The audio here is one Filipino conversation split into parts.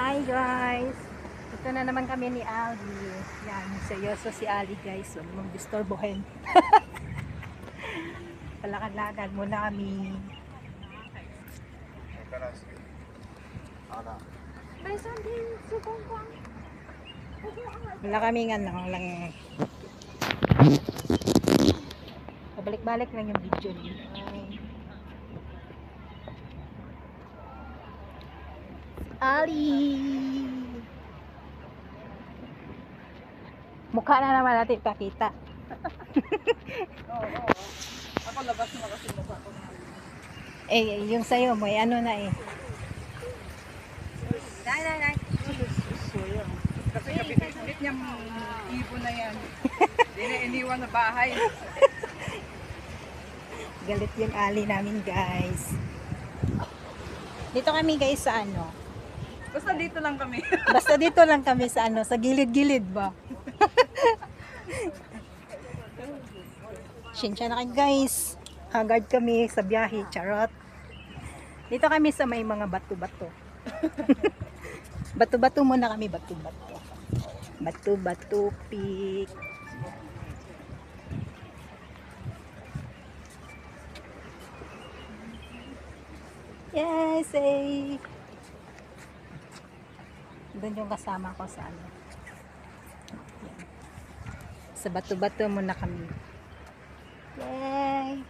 Hi guys! Ito na naman kami ni Ali. Yan, seryoso si Ali guys. Huwag mong disturbohin. Palakad-lakad muna kami. Wala kami nga lang. Pabalik-balik lang yung video niyo. Ali! Mukha na naman natin pakita. Oo. Ako labas na kasi mukha ko. Eh, yung sa'yo, may ano na eh. Nay. Kasi kapit niya ibon na yan. Hindi na iniwan na bahay. Galit yung Ali namin guys. Dito kami guys sa ano. Basta dito lang kami. Basta dito lang kami sa ano, sa gilid-gilid ba? Sinsya na kayo guys. Haggard kami sa biyahe, charot. Dito kami sa may mga bato-bato. Bato-bato muna kami, bato-bato. Bato-bato peak. Yes, eh. Doon yung kasama ko sa ano. Yan. Sa bato-bato muna kami. Yay!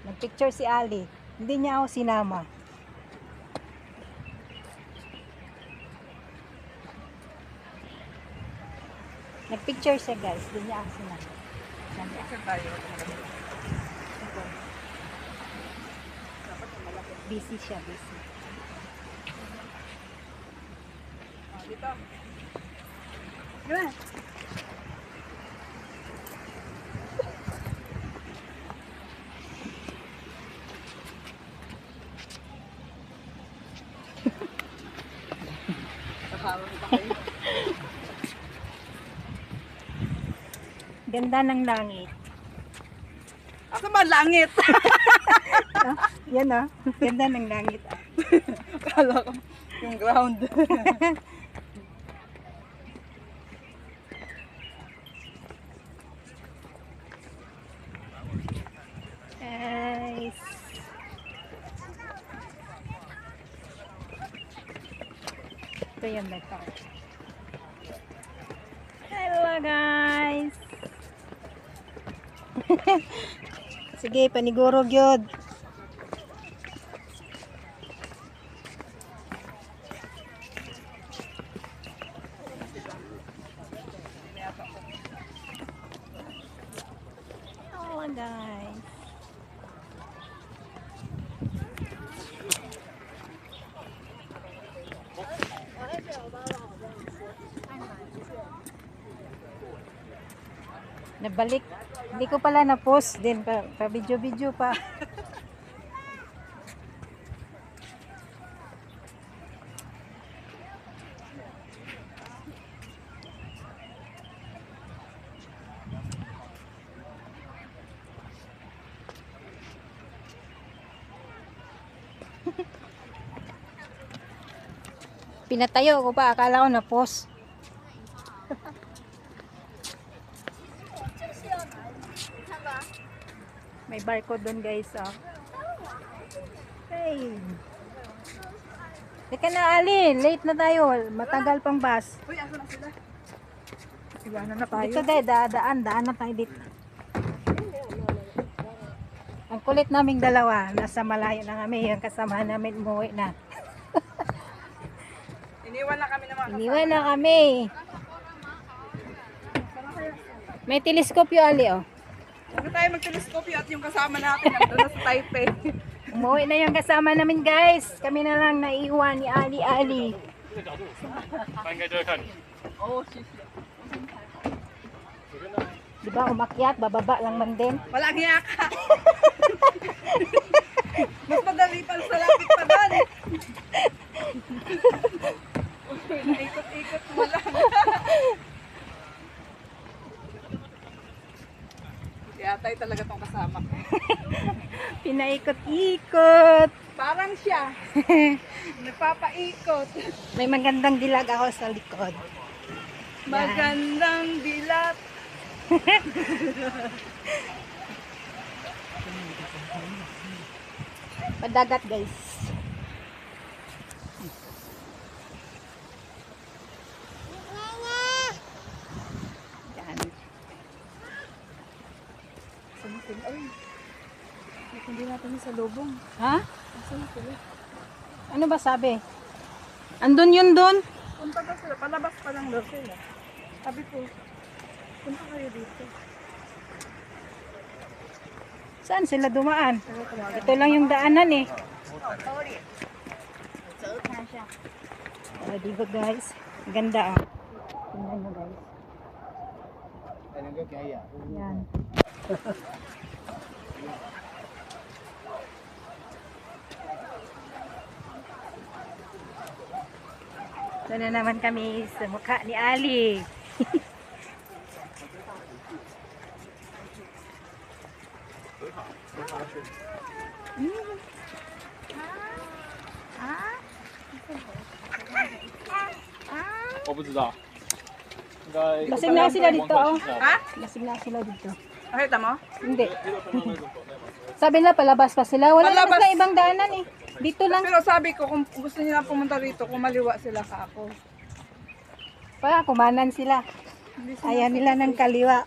Nagpicture si Ali. Hindi niya ako sinama. Nagpicture siya guys. Hindi niya ako sinama. Picture tayo. Busy siya, busy. Dito. Diba? Kasama kita kayo. Ganda ng langit. Asa ba langit? Yan ah. Ganda ng langit ah. Kala ko yung ground. Guys. Ito yung beto. Hello guys. Sige, paniguro gyud. Hello guys. Nabalik. Hindi ko pala na-post din pa video-video pa. Pinatayo ko pa, akala ko na-post. May barcode doon guys, oh. Hey. Teka na, Ali. Late na tayo. Matagal pang bus. Uy, asa na sila? Sigana na tayo. Dito tayo, daan na tayo dito. Ang kulit naming dalawa. Nasa malayo na kami. Yung kasama namin umuwi na. Iniwan na kami ng mga Iniwan na kami. May teleskopyo, Ali, oh. Huwag tayo mag-teleskopyo at yung kasama natin nandun na sa Taipei. Umuwi na yung kasama namin, guys. Kami na lang naiwan ni Ali. Oh, shit. Diba, umakyat, bababa lang man din. Walang hiya ka. Mas madali pa sa lapit pa doon. Ikot-ikot mo lang. Yatay talaga tong kasama ko. Pinaikot-ikot. Parang siya. Nagpapaikot. May magandang dilag ako sa likod. Magandang dilat. Padagat guys. Yan. Ay, hindi natin sa lubong. Ha? Ano ba sabi? Andun yun doon? Punta ba sila? Palabas pa lang daw sila. Sabi ko, punta kayo dito. Saan sila dumaan? Ito lang yung daanan eh. Oh, diba guys? Ganda ah. Tingnan nyo guys. Yan. Ito na naman kami sa mukha ni Ali. Ah? 我不知道，应该 Lasing na sila dito oh. 哈？ Lasing na sila dito. Nakita mo? Hindi. Sabi nila palabas pa sila. Wala naman Palabas. sila ibang daanan eh. Dito lang. Pero sabi ko, kung gusto nila pumunta rito, kumaliwa sila sa ako. Pa, kumanan sila. Ayaw nila ng kaliwa.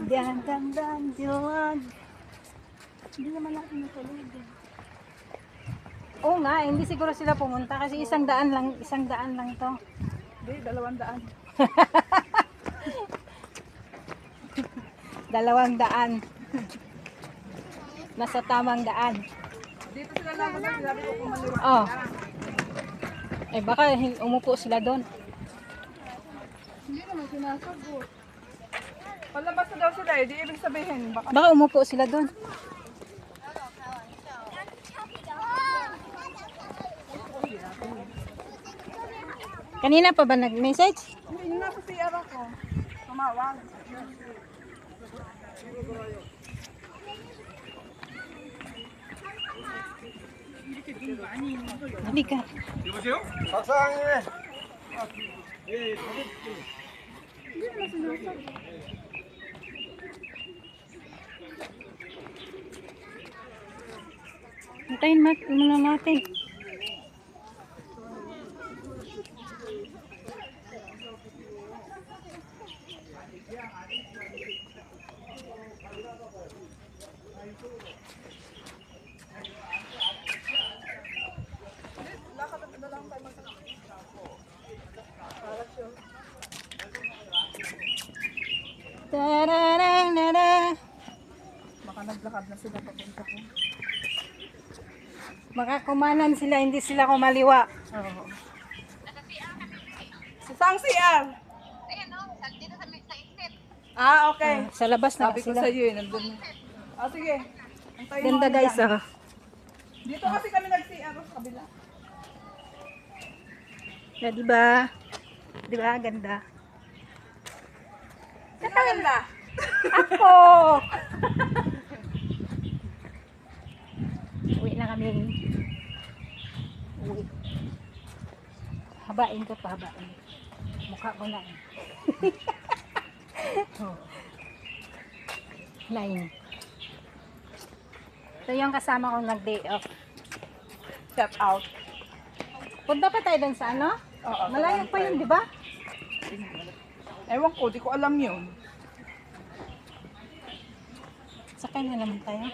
Dan dan dan dilag. Hindi naman natin natulog. Oo nga, hindi siguro sila pumunta kasi isang daan lang to. Hindi, 200. 200. Nasa tamang daan. Dito sila lang kasi sabi ko kumaliwa. Oh. Eh baka umupo sila doon. Hindi naman sinasagot. Palabas na daw sila eh, di ibig sabihin. Baka Baka umupo sila doon. Kanina pa ba nag-message? hindi, yung nasa CR ako. Tumawag. Hindi ka. Hintayin muna natin. Tararara. Baka naglakad na sila papunta ko. Baka kumanan sila, hindi sila kumaliwa. Oo. Saan CR? Ah, okay. Sa labas na Sabi ko sila. sa iyo, nandun. Ah, sige. Antayin mo Ganda kami guys dyan. oh. Dito kasi kami nag-CR sa kabila. Ya, diba? Diba? Ganda. Sino ganda? Ako! Uwi na kami. Uwi. Habain ko pa, habain. Mukha ko na eh. Oh. 9. Ito yung kasama kong nag-day off. Shout out. Punta pa tayo dun sa ano? Oo, Malayo pa yun, di ba? Ewan ko, di ko alam yun. Sakay na naman tayo.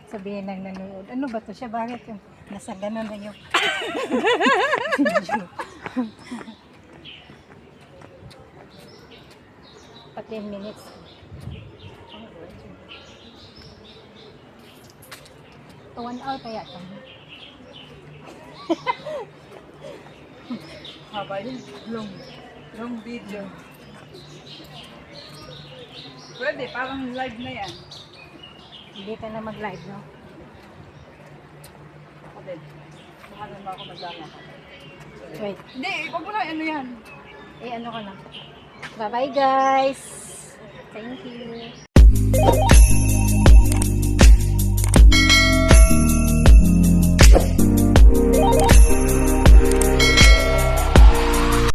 Sabihin ng nanonood, ano ba to siya? Bakit yun? Nasa ganon na yun. Pa 10 minutes. To 1 hour kaya ito. Haba yun. Long video. Pwede, parang live na yan. Hindi ka na mag-live, no? Then, baka naman ako magdama. Wait. Hindi, wag mo na, ano yan. Eh, ano ko na. Bye-bye, guys. Thank you.